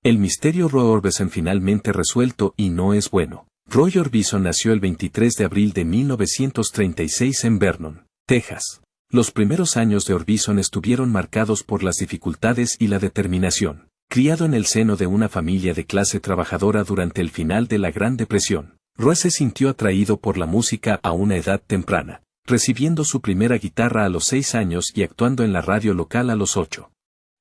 El misterio Roy Orbison finalmente resuelto y no es bueno. Roy Orbison nació el 23 de abril de 1936 en Vernon, Texas. Los primeros años de Orbison estuvieron marcados por las dificultades y la determinación. Criado en el seno de una familia de clase trabajadora durante el final de la Gran Depresión, Roy se sintió atraído por la música a una edad temprana, recibiendo su primera guitarra a los 6 años y actuando en la radio local a los 8.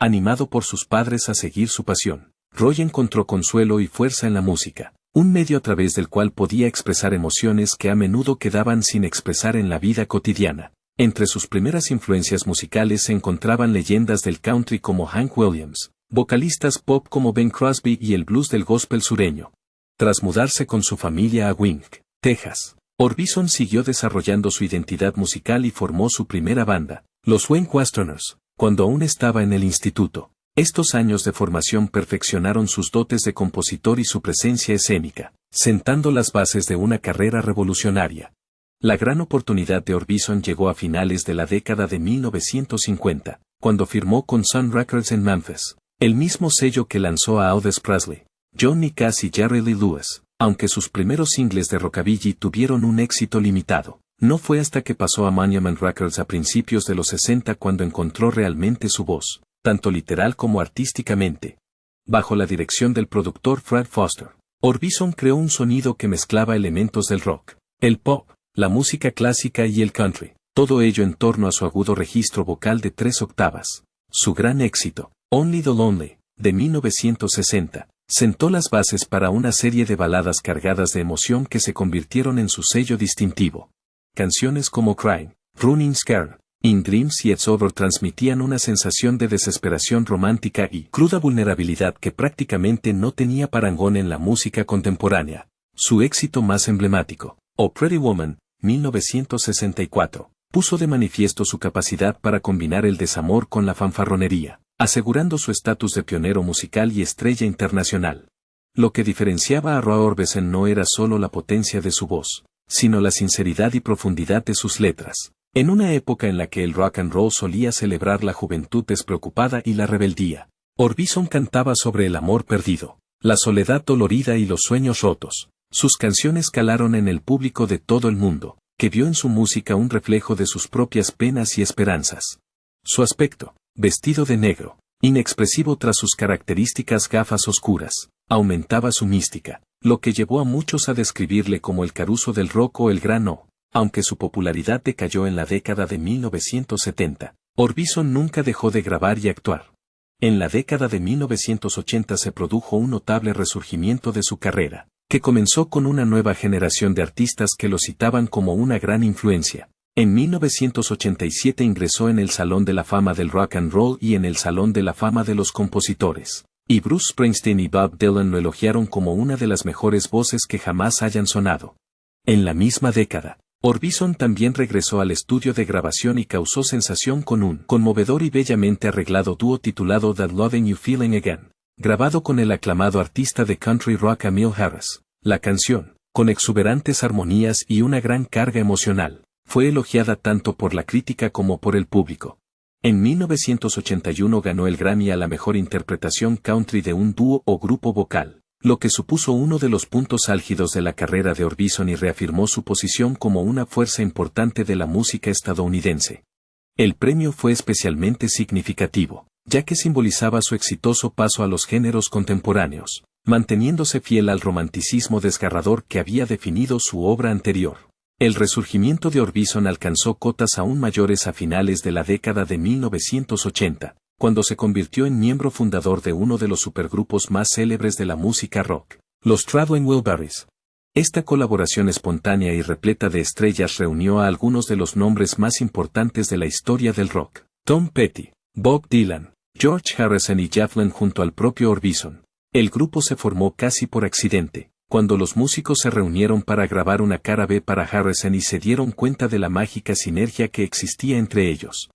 Animado por sus padres a seguir su pasión, Roy encontró consuelo y fuerza en la música, un medio a través del cual podía expresar emociones que a menudo quedaban sin expresar en la vida cotidiana. Entre sus primeras influencias musicales se encontraban leyendas del country como Hank Williams, vocalistas pop como Ben Crosby y el blues del gospel sureño. Tras mudarse con su familia a Wink, Texas, Orbison siguió desarrollando su identidad musical y formó su primera banda, los Wink Westerners, cuando aún estaba en el instituto. Estos años de formación perfeccionaron sus dotes de compositor y su presencia escénica, sentando las bases de una carrera revolucionaria. La gran oportunidad de Orbison llegó a finales de la década de 1950, cuando firmó con Sun Records en Memphis, el mismo sello que lanzó a Elvis Presley, Johnny Cash y Jerry Lee Lewis. Aunque sus primeros singles de rockabilly tuvieron un éxito limitado, no fue hasta que pasó a Monument Records a principios de los 60 cuando encontró realmente su voz, tanto literal como artísticamente. Bajo la dirección del productor Fred Foster, Orbison creó un sonido que mezclaba elementos del rock, el pop, la música clásica y el country, todo ello en torno a su agudo registro vocal de 3 octavas. Su gran éxito, Only the Lonely, de 1960, sentó las bases para una serie de baladas cargadas de emoción que se convirtieron en su sello distintivo. Canciones como Crying, Running Scared, In Dreams y It's Over transmitían una sensación de desesperación romántica y cruda vulnerabilidad que prácticamente no tenía parangón en la música contemporánea. Su éxito más emblemático, Oh Pretty Woman, 1964, puso de manifiesto su capacidad para combinar el desamor con la fanfarronería, asegurando su estatus de pionero musical y estrella internacional. Lo que diferenciaba a Roy Orbison no era solo la potencia de su voz, sino la sinceridad y profundidad de sus letras. En una época en la que el rock and roll solía celebrar la juventud despreocupada y la rebeldía, Orbison cantaba sobre el amor perdido, la soledad dolorida y los sueños rotos. Sus canciones calaron en el público de todo el mundo, que vio en su música un reflejo de sus propias penas y esperanzas. Su aspecto, vestido de negro, inexpresivo tras sus características gafas oscuras, aumentaba su mística, lo que llevó a muchos a describirle como el Caruso del rock o el Gran O. Aunque su popularidad decayó en la década de 1970, Orbison nunca dejó de grabar y actuar. En la década de 1980 se produjo un notable resurgimiento de su carrera, que comenzó con una nueva generación de artistas que lo citaban como una gran influencia. En 1987 ingresó en el Salón de la Fama del Rock and Roll y en el Salón de la Fama de los Compositores, y Bruce Springsteen y Bob Dylan lo elogiaron como una de las mejores voces que jamás hayan sonado. En la misma década, Orbison también regresó al estudio de grabación y causó sensación con un conmovedor y bellamente arreglado dúo titulado That Loving You Feeling Again, grabado con el aclamado artista de country rock Emile Harris. La canción, con exuberantes armonías y una gran carga emocional, fue elogiada tanto por la crítica como por el público. En 1981 ganó el Grammy a la mejor interpretación country de un dúo o grupo vocal, lo que supuso uno de los puntos álgidos de la carrera de Orbison y reafirmó su posición como una fuerza importante de la música estadounidense. El premio fue especialmente significativo, ya que simbolizaba su exitoso paso a los géneros contemporáneos, manteniéndose fiel al romanticismo desgarrador que había definido su obra anterior. El resurgimiento de Orbison alcanzó cotas aún mayores a finales de la década de 1980. Cuando se convirtió en miembro fundador de uno de los supergrupos más célebres de la música rock, los Traveling Wilburys. Esta colaboración espontánea y repleta de estrellas reunió a algunos de los nombres más importantes de la historia del rock: Tom Petty, Bob Dylan, George Harrison y Jeff Lynne junto al propio Orbison. El grupo se formó casi por accidente, cuando los músicos se reunieron para grabar una cara B para Harrison y se dieron cuenta de la mágica sinergia que existía entre ellos.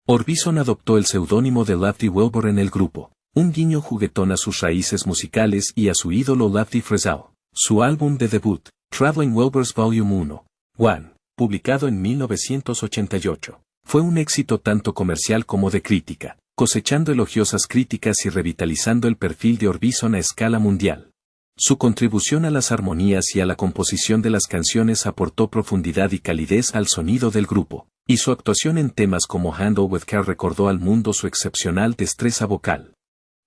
Orbison adoptó el seudónimo de Lefty Wilbur en el grupo, un guiño juguetón a sus raíces musicales y a su ídolo Lefty Frizzell. Su álbum de debut, Traveling Wilburys Volume 1, publicado en 1988, fue un éxito tanto comercial como de crítica, cosechando elogiosas críticas y revitalizando el perfil de Orbison a escala mundial. Su contribución a las armonías y a la composición de las canciones aportó profundidad y calidez al sonido del grupo, y su actuación en temas como Handle with Care recordó al mundo su excepcional destreza vocal.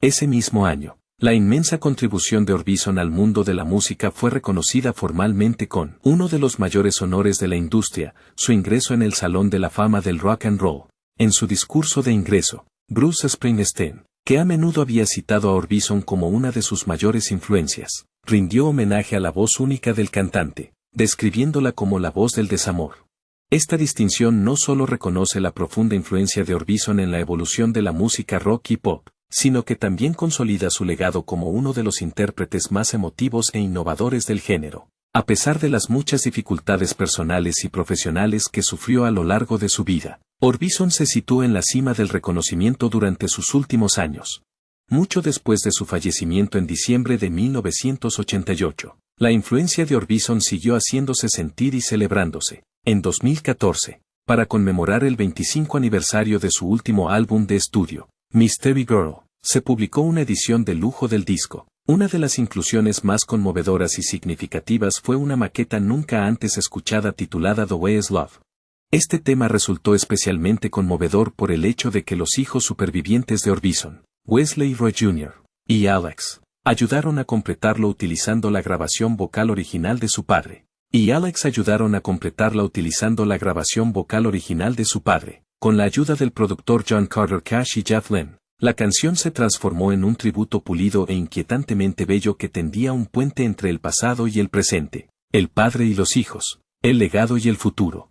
Ese mismo año, la inmensa contribución de Orbison al mundo de la música fue reconocida formalmente con uno de los mayores honores de la industria, su ingreso en el Salón de la Fama del Rock and Roll. En su discurso de ingreso, Bruce Springsteen, que a menudo había citado a Orbison como una de sus mayores influencias, rindió homenaje a la voz única del cantante, describiéndola como la voz del desamor. Esta distinción no solo reconoce la profunda influencia de Orbison en la evolución de la música rock y pop, sino que también consolida su legado como uno de los intérpretes más emotivos e innovadores del género, a pesar de las muchas dificultades personales y profesionales que sufrió a lo largo de su vida. Orbison se situó en la cima del reconocimiento durante sus últimos años. Mucho después de su fallecimiento en diciembre de 1988, la influencia de Orbison siguió haciéndose sentir y celebrándose. En 2014, para conmemorar el 25 aniversario de su último álbum de estudio, Mystery Girl, se publicó una edición de lujo del disco. Una de las inclusiones más conmovedoras y significativas fue una maqueta nunca antes escuchada titulada The Way Is Love. Este tema resultó especialmente conmovedor por el hecho de que los hijos supervivientes de Orbison, Wesley Roy Jr. y Alex, ayudaron a completarlo utilizando la grabación vocal original de su padre. Con la ayuda del productor John Carter Cash y Jeff Lynne, la canción se transformó en un tributo pulido e inquietantemente bello que tendía un puente entre el pasado y el presente, el padre y los hijos, el legado y el futuro.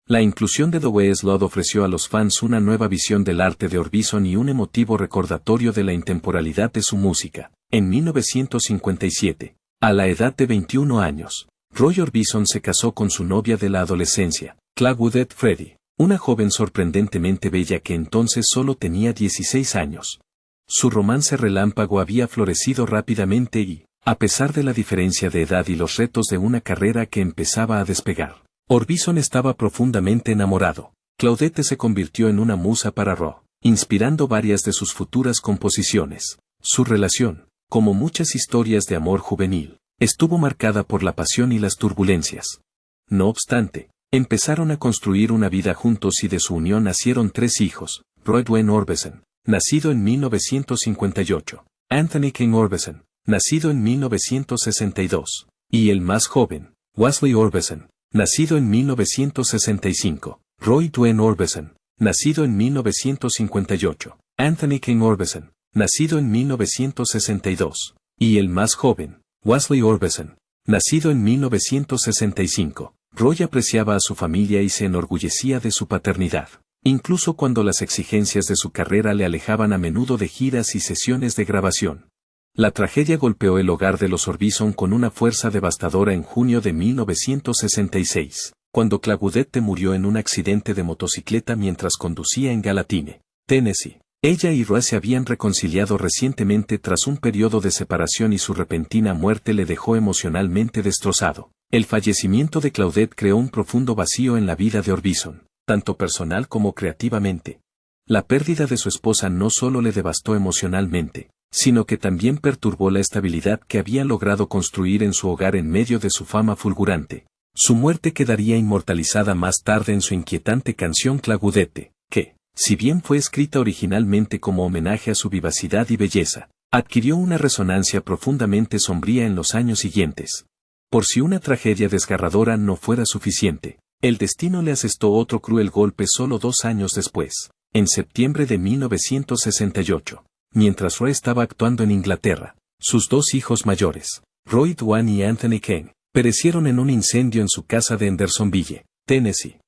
La inclusión de The Way Is Love ofreció a los fans una nueva visión del arte de Orbison y un emotivo recordatorio de la intemporalidad de su música. En 1957, a la edad de 21 años, Roy Orbison se casó con su novia de la adolescencia, Claudette Freddy, una joven sorprendentemente bella que entonces solo tenía 16 años. Su romance relámpago había florecido rápidamente y, a pesar de la diferencia de edad y los retos de una carrera que empezaba a despegar, Orbison estaba profundamente enamorado. Claudette se convirtió en una musa para Roy, inspirando varias de sus futuras composiciones. Su relación, como muchas historias de amor juvenil, estuvo marcada por la pasión y las turbulencias. No obstante, empezaron a construir una vida juntos y de su unión nacieron 3 hijos: Roy Dwayne Orbison, nacido en 1958, Anthony King Orbison, nacido en 1962, y el más joven, Wesley Orbison, nacido en 1965, Roy Dwayne Orbison, nacido en 1958, Anthony King Orbison, nacido en 1962, y el más joven, Wesley Orbison, nacido en 1965. Roy apreciaba a su familia y se enorgullecía de su paternidad, incluso cuando las exigencias de su carrera le alejaban a menudo de giras y sesiones de grabación. La tragedia golpeó el hogar de los Orbison con una fuerza devastadora en junio de 1966, cuando Claudette murió en un accidente de motocicleta mientras conducía en Galatine, Tennessee. Ella y Roy se habían reconciliado recientemente tras un periodo de separación y su repentina muerte le dejó emocionalmente destrozado. El fallecimiento de Claudette creó un profundo vacío en la vida de Orbison, tanto personal como creativamente. La pérdida de su esposa no solo le devastó emocionalmente, sino que también perturbó la estabilidad que había logrado construir en su hogar en medio de su fama fulgurante. Su muerte quedaría inmortalizada más tarde en su inquietante canción Claudette, que, si bien fue escrita originalmente como homenaje a su vivacidad y belleza, adquirió una resonancia profundamente sombría en los años siguientes. Por si una tragedia desgarradora no fuera suficiente, el destino le asestó otro cruel golpe solo 2 años después, en septiembre de 1968, mientras Roy estaba actuando en Inglaterra. Sus 2 hijos mayores, Roy Dwayne y Anthony King, perecieron en un incendio en su casa de Hendersonville, Tennessee.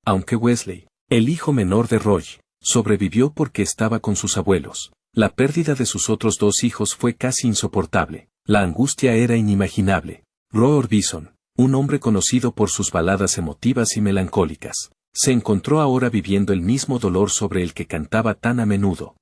Aunque Wesley, el hijo menor de Roy, sobrevivió porque estaba con sus abuelos, la pérdida de sus otros 2 hijos fue casi insoportable. La angustia era inimaginable. Roy Orbison, un hombre conocido por sus baladas emotivas y melancólicas, se encontró ahora viviendo el mismo dolor sobre el que cantaba tan a menudo.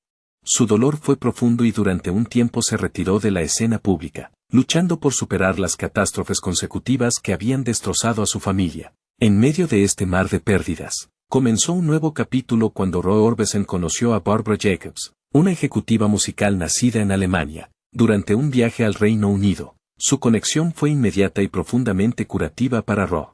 Su dolor fue profundo y durante un tiempo se retiró de la escena pública, luchando por superar las catástrofes consecutivas que habían destrozado a su familia. En medio de este mar de pérdidas, comenzó un nuevo capítulo cuando Roy Orbison conoció a Barbara Jacobs, una ejecutiva musical nacida en Alemania. Durante un viaje al Reino Unido, su conexión fue inmediata y profundamente curativa para Roy.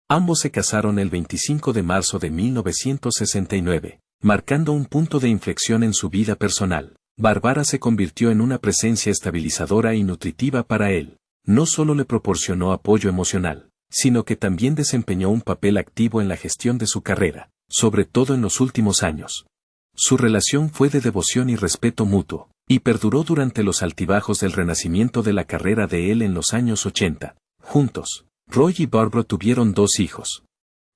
Ambos se casaron el 25 de marzo de 1969, marcando un punto de inflexión en su vida personal. Barbara se convirtió en una presencia estabilizadora y nutritiva para él. No solo le proporcionó apoyo emocional, sino que también desempeñó un papel activo en la gestión de su carrera, sobre todo en los últimos años. Su relación fue de devoción y respeto mutuo, y perduró durante los altibajos del renacimiento de la carrera de él en los años 80. Juntos, Roy y Barbara tuvieron 2 hijos.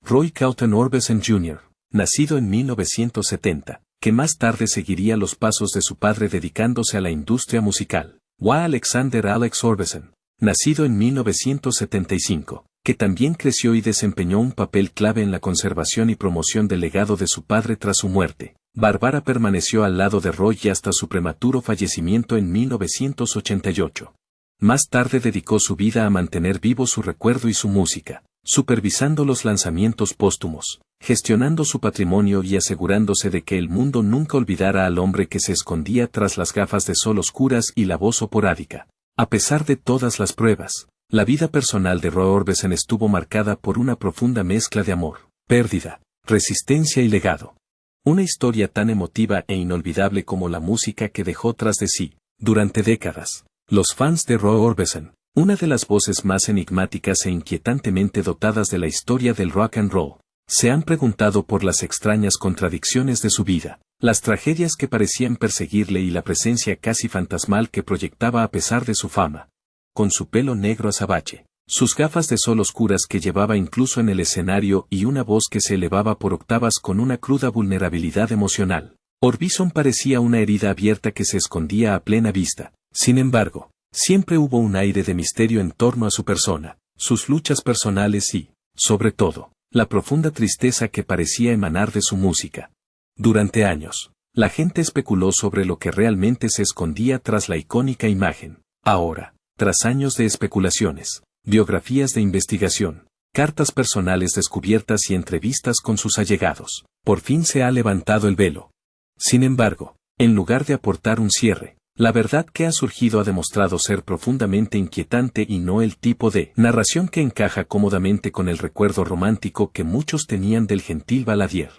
Roy Cowton Orbison Jr., nacido en 1970, que más tarde seguiría los pasos de su padre dedicándose a la industria musical. Alexander Alex Orbison, nacido en 1975, que también creció y desempeñó un papel clave en la conservación y promoción del legado de su padre tras su muerte. Barbara permaneció al lado de Roy hasta su prematuro fallecimiento en 1988. Más tarde dedicó su vida a mantener vivo su recuerdo y su música, supervisando los lanzamientos póstumos, gestionando su patrimonio y asegurándose de que el mundo nunca olvidara al hombre que se escondía tras las gafas de sol oscuras y la voz operádica. A pesar de todas las pruebas, la vida personal de Roy Orbison estuvo marcada por una profunda mezcla de amor, pérdida, resistencia y legado. Una historia tan emotiva e inolvidable como la música que dejó tras de sí. Durante décadas, los fans de Roy Orbison, una de las voces más enigmáticas e inquietantemente dotadas de la historia del rock and roll, se han preguntado por las extrañas contradicciones de su vida, las tragedias que parecían perseguirle y la presencia casi fantasmal que proyectaba a pesar de su fama. Con su pelo negro azabache, sus gafas de sol oscuras que llevaba incluso en el escenario y una voz que se elevaba por octavas con una cruda vulnerabilidad emocional, Orbison parecía una herida abierta que se escondía a plena vista. Sin embargo, siempre hubo un aire de misterio en torno a su persona, sus luchas personales y, sobre todo, la profunda tristeza que parecía emanar de su música. Durante años, la gente especuló sobre lo que realmente se escondía tras la icónica imagen. Ahora, tras años de especulaciones, biografías de investigación, cartas personales descubiertas y entrevistas con sus allegados, por fin se ha levantado el velo. Sin embargo, en lugar de aportar un cierre, la verdad que ha surgido ha demostrado ser profundamente inquietante y no el tipo de narración que encaja cómodamente con el recuerdo romántico que muchos tenían del gentil Baladier.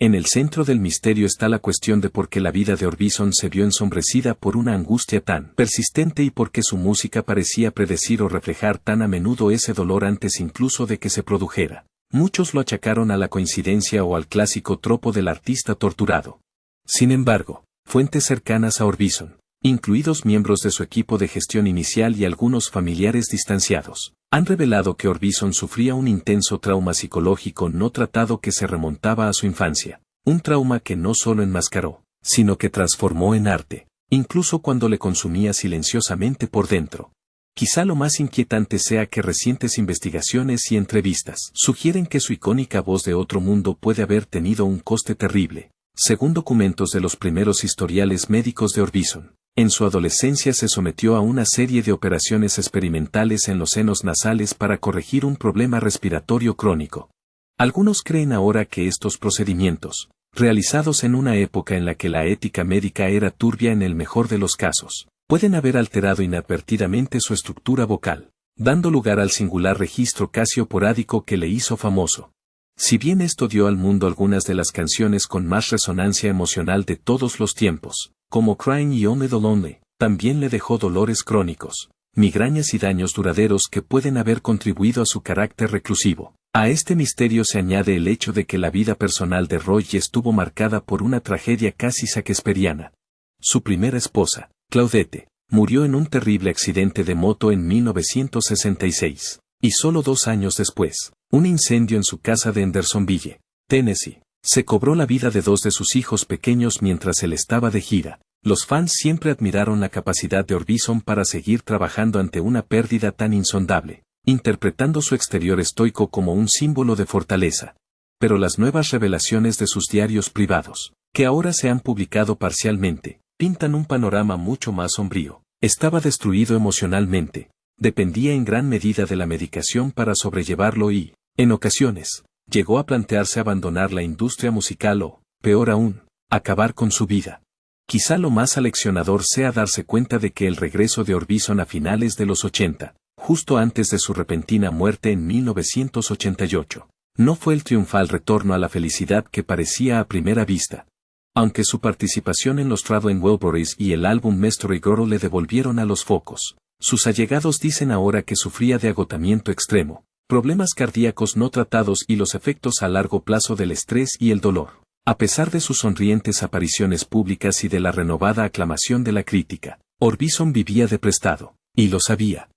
En el centro del misterio está la cuestión de por qué la vida de Orbison se vio ensombrecida por una angustia tan persistente y por qué su música parecía predecir o reflejar tan a menudo ese dolor antes incluso de que se produjera. Muchos lo achacaron a la coincidencia o al clásico tropo del artista torturado. Sin embargo, fuentes cercanas a Orbison, incluidos miembros de su equipo de gestión inicial y algunos familiares distanciados, han revelado que Orbison sufría un intenso trauma psicológico no tratado que se remontaba a su infancia, un trauma que no solo enmascaró, sino que transformó en arte, incluso cuando le consumía silenciosamente por dentro. Quizá lo más inquietante sea que recientes investigaciones y entrevistas sugieren que su icónica voz de otro mundo puede haber tenido un coste terrible. Según documentos de los primeros historiales médicos de Orbison, en su adolescencia se sometió a una serie de operaciones experimentales en los senos nasales para corregir un problema respiratorio crónico. Algunos creen ahora que estos procedimientos, realizados en una época en la que la ética médica era turbia en el mejor de los casos, pueden haber alterado inadvertidamente su estructura vocal, dando lugar al singular registro casi operádico que le hizo famoso. Si bien esto dio al mundo algunas de las canciones con más resonancia emocional de todos los tiempos, como Crying y Only the Lonely, también le dejó dolores crónicos, migrañas y daños duraderos que pueden haber contribuido a su carácter reclusivo. A este misterio se añade el hecho de que la vida personal de Roy estuvo marcada por una tragedia casi shakespeariana. Su primera esposa, Claudette, murió en un terrible accidente de moto en 1966, y solo 2 años después, un incendio en su casa de Hendersonville, Tennessee, se cobró la vida de 2 de sus hijos pequeños mientras él estaba de gira. Los fans siempre admiraron la capacidad de Orbison para seguir trabajando ante una pérdida tan insondable, interpretando su exterior estoico como un símbolo de fortaleza. Pero las nuevas revelaciones de sus diarios privados, que ahora se han publicado parcialmente, pintan un panorama mucho más sombrío. Estaba destruido emocionalmente, dependía en gran medida de la medicación para sobrellevarlo y, en ocasiones, llegó a plantearse abandonar la industria musical o, peor aún, acabar con su vida. Quizá lo más aleccionador sea darse cuenta de que el regreso de Orbison a finales de los 80, justo antes de su repentina muerte en 1988, no fue el triunfal retorno a la felicidad que parecía a primera vista. Aunque su participación en los Traveling Wilburys y el álbum Mystery Girl le devolvieron a los focos, sus allegados dicen ahora que sufría de agotamiento extremo, problemas cardíacos no tratados y los efectos a largo plazo del estrés y el dolor. A pesar de sus sonrientes apariciones públicas y de la renovada aclamación de la crítica, Orbison vivía de prestado, y lo sabía.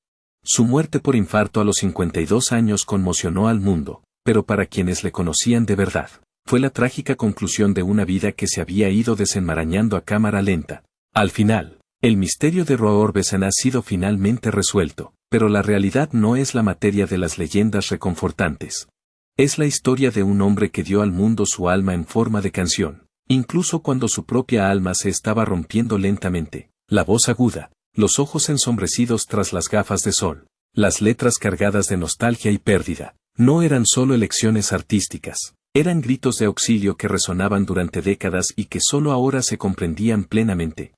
Su muerte por infarto a los 52 años conmocionó al mundo, pero para quienes le conocían de verdad, fue la trágica conclusión de una vida que se había ido desenmarañando a cámara lenta. Al final, el misterio de Roy Orbison ha sido finalmente resuelto, pero la realidad no es la materia de las leyendas reconfortantes. Es la historia de un hombre que dio al mundo su alma en forma de canción, incluso cuando su propia alma se estaba rompiendo lentamente, la voz aguda, los ojos ensombrecidos tras las gafas de sol, las letras cargadas de nostalgia y pérdida, no eran solo elecciones artísticas, eran gritos de auxilio que resonaban durante décadas y que solo ahora se comprendían plenamente.